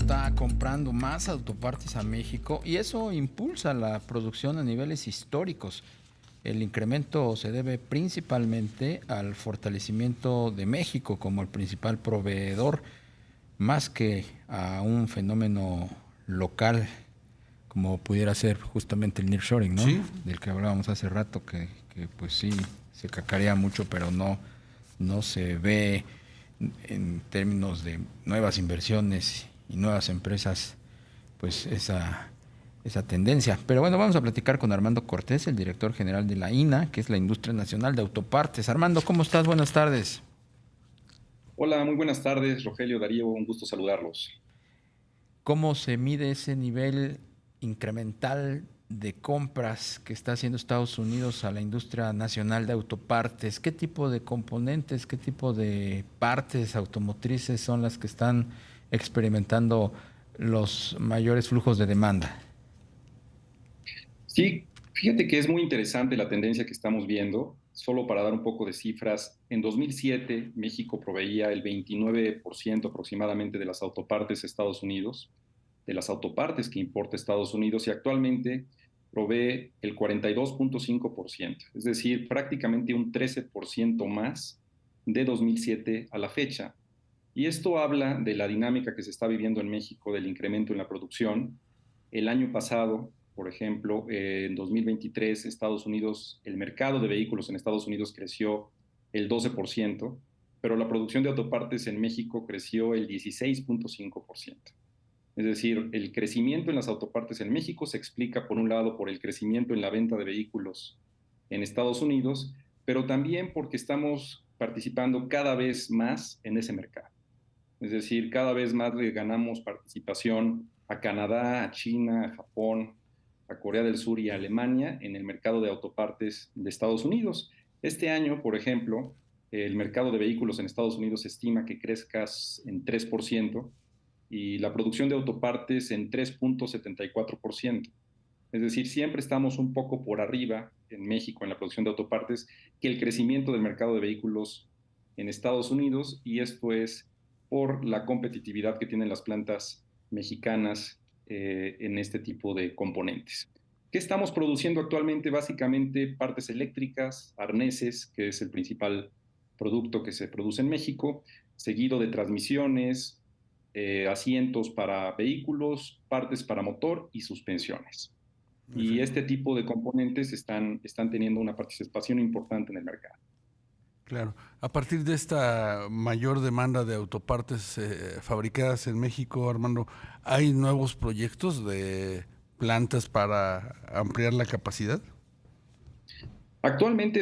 está comprando más autopartes a México y eso impulsa la producción a niveles históricos. El incremento se debe principalmente al fortalecimiento de México como el principal proveedor, más que a un fenómeno local como pudiera ser justamente el nearshoring, ¿no? Sí, Del que hablábamos hace rato, que pues sí, se cacarea mucho, pero no se ve en términos de nuevas inversiones y nuevas empresas, pues esa tendencia. Pero bueno, vamos a platicar con Armando Cortés, el director general de la INA, que es la Industria Nacional de Autopartes. Armando, ¿cómo estás? Buenas tardes. Hola, muy buenas tardes, Rogelio, Darío, un gusto saludarlos. ¿Cómo se mide ese nivel incremental de compras que está haciendo Estados Unidos a la industria nacional de autopartes? ¿Qué tipo de componentes, qué tipo de partes automotrices son las que están experimentando los mayores flujos de demanda? Sí, fíjate que es muy interesante la tendencia que estamos viendo. Solo para dar un poco de cifras, en 2007 México proveía el 29% aproximadamente de las autopartes a Estados Unidos, de las autopartes que importa Estados Unidos, y actualmente provee el 42,5%, es decir, prácticamente un 13% más de 2007 a la fecha. Y esto habla de la dinámica que se está viviendo en México, del incremento en la producción. El año pasado, por ejemplo, en 2023, Estados Unidos, el mercado de vehículos en Estados Unidos creció el 12%, pero la producción de autopartes en México creció el 16,5%. Es decir, el crecimiento en las autopartes en México se explica, por un lado, por el crecimiento en la venta de vehículos en Estados Unidos, pero también porque estamos participando cada vez más en ese mercado. Es decir, cada vez más le ganamos participación a Canadá, a China, a Japón, a Corea del Sur y a Alemania en el mercado de autopartes de Estados Unidos. Este año, por ejemplo, el mercado de vehículos en Estados Unidos se estima que crezca en 3% y la producción de autopartes en 3,74%. Es decir, siempre estamos un poco por arriba en México en la producción de autopartes que el crecimiento del mercado de vehículos en Estados Unidos, y esto es por la competitividad que tienen las plantas mexicanas en este tipo de componentes. ¿Qué estamos produciendo actualmente? Básicamente partes eléctricas, arneses, que es el principal producto que se produce en México, seguido de transmisiones, asientos para vehículos, partes para motor y suspensiones. Y efectivamente. este tipo de componentes están teniendo una participación importante en el mercado. Claro. A partir de esta mayor demanda de autopartes fabricadas en México, Armando, ¿hay nuevos proyectos de plantas para ampliar la capacidad? Actualmente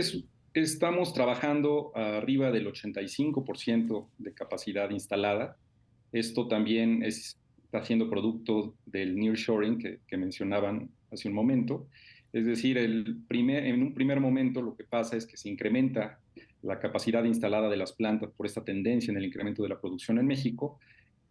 estamos trabajando arriba del 85% de capacidad instalada. Esto también está siendo producto del nearshoring que mencionaban hace un momento. Es decir, en un primer momento lo que pasa es que se incrementa la capacidad instalada de las plantas por esta tendencia en el incremento de la producción en México.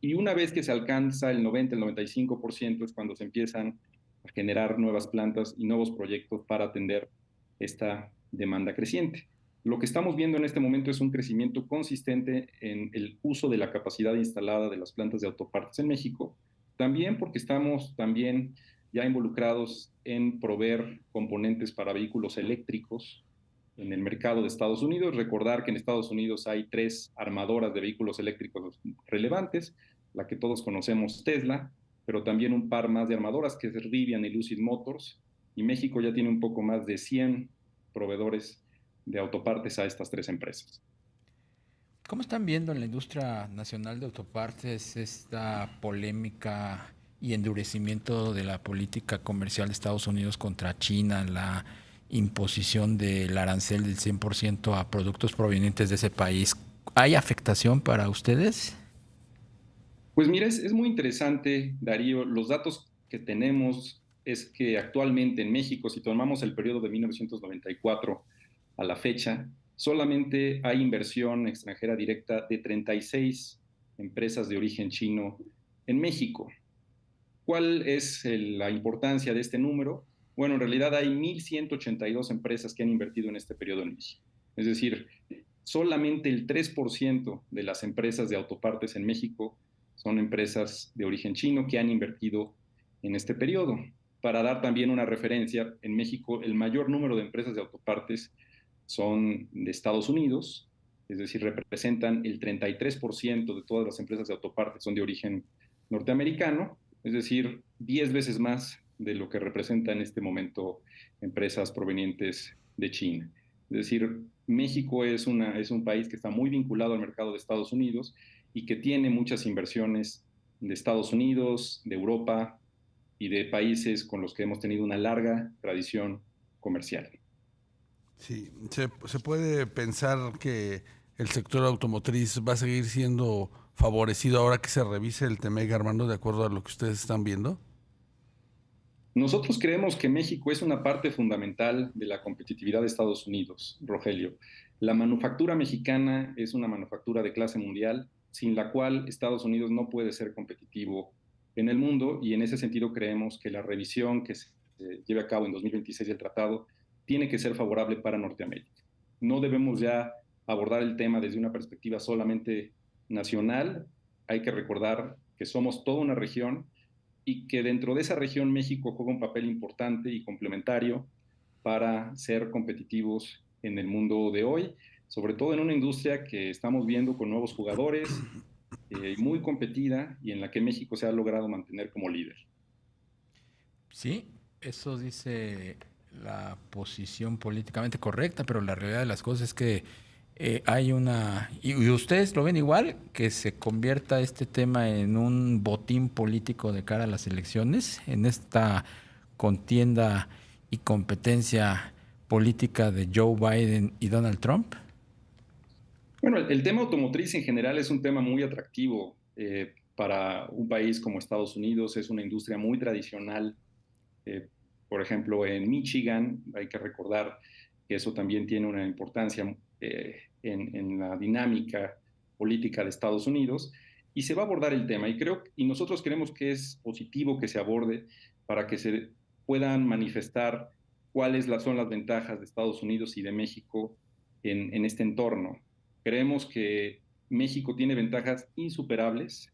Y una vez que se alcanza el 90, el 95% es cuando se empiezan a generar nuevas plantas y nuevos proyectos para atender esta demanda creciente. Lo que estamos viendo en este momento es un crecimiento consistente en el uso de la capacidad instalada de las plantas de autopartes en México, también porque estamos también ya involucrados en proveer componentes para vehículos eléctricos en el mercado de Estados Unidos. Recordar que en Estados Unidos hay tres armadoras de vehículos eléctricos relevantes, la que todos conocemos, Tesla, pero también un par más de armadoras, que es Rivian y Lucid Motors, y México ya tiene un poco más de 100 proveedores de autopartes a estas tres empresas. ¿Cómo están viendo en la industria nacional de autopartes esta polémica y endurecimiento de la política comercial de Estados Unidos contra China, la imposición del arancel del 100% a productos provenientes de ese país? ¿Hay afectación para ustedes? Pues mira, es muy interesante, Darío. Los datos que tenemos es que actualmente en México, si tomamos el periodo de 1994 a la fecha, solamente hay inversión extranjera directa de 36 empresas de origen chino en México. ¿Cuál es la importancia de este número? Bueno, en realidad hay 1,182 empresas que han invertido en este periodo en México. Es decir, solamente el 3% de las empresas de autopartes en México son empresas de origen chino que han invertido en este periodo. Para dar también una referencia, en México el mayor número de empresas de autopartes son de Estados Unidos, es decir, representan el 33% de todas las empresas de autopartes son de origen norteamericano, es decir, 10 veces más de lo que representa en este momento empresas provenientes de China. Es decir, México es un país que está muy vinculado al mercado de Estados Unidos y que tiene muchas inversiones de Estados Unidos, de Europa y de países con los que hemos tenido una larga tradición comercial. Sí, se puede pensar que el sector automotriz va a seguir siendo favorecido ahora que se revise el TEMEC, Armando, de acuerdo a lo que ustedes están viendo. Nosotros creemos que México es una parte fundamental de la competitividad de Estados Unidos, Rogelio. La manufactura mexicana es una manufactura de clase mundial, sin la cual Estados Unidos no puede ser competitivo en el mundo, y en ese sentido creemos que la revisión que se lleve a cabo en 2026 del tratado tiene que ser favorable para Norteamérica. No debemos ya abordar el tema desde una perspectiva solamente nacional. Hay que recordar que somos toda una región y que dentro de esa región México juega un papel importante y complementario para ser competitivos en el mundo de hoy, sobre todo en una industria que estamos viendo con nuevos jugadores, muy competida y en la que México se ha logrado mantener como líder. Sí, eso dice la posición políticamente correcta, pero la realidad de las cosas es que hay una, y ustedes lo ven igual, que se convierta este tema en un botín político de cara a las elecciones, en esta contienda y competencia política de Joe Biden y Donald Trump. Bueno, el tema automotriz en general es un tema muy atractivo para un país como Estados Unidos. Es una industria muy tradicional. Eh, por ejemplo, en Michigan, hay que recordar que eso también tiene una importancia en la dinámica política de Estados Unidos, y se va a abordar el tema. Y nosotros creemos que es positivo que se aborde para que se puedan manifestar son las ventajas de Estados Unidos y de México en este entorno. Creemos que México tiene ventajas insuperables,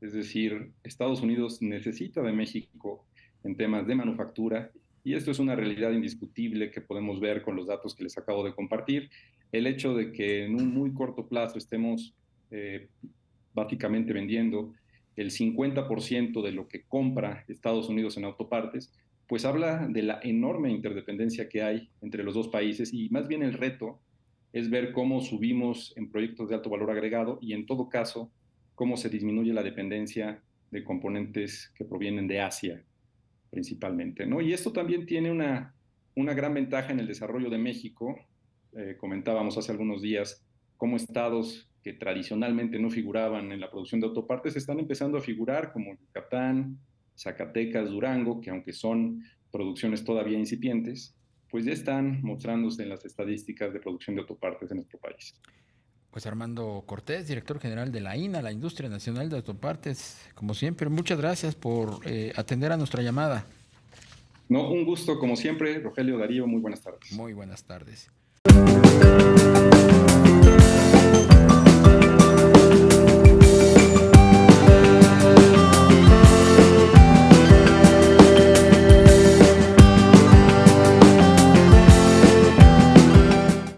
es decir, Estados Unidos necesita de México en temas de manufactura, y esto es una realidad indiscutible que podemos ver con los datos que les acabo de compartir. El hecho de que en un muy corto plazo estemos básicamente vendiendo el 50% de lo que compra Estados Unidos en autopartes, pues habla de la enorme interdependencia que hay entre los dos países, y más bien el reto es ver cómo subimos en proyectos de alto valor agregado y, en todo caso, cómo se disminuye la dependencia de componentes que provienen de Asia principalmente, ¿no? Y esto también tiene una gran ventaja en el desarrollo de México. Comentábamos hace algunos días cómo estados que tradicionalmente no figuraban en la producción de autopartes están empezando a figurar, como Yucatán, Zacatecas, Durango, que aunque son producciones todavía incipientes, pues ya están mostrándose en las estadísticas de producción de autopartes en nuestro país. Pues Armando Cortés, director general de la INA, la Industria Nacional de Autopartes, como siempre, muchas gracias por atender a nuestra llamada. No, un gusto como siempre, Rogelio, Darío, muy buenas tardes. Muy buenas tardes.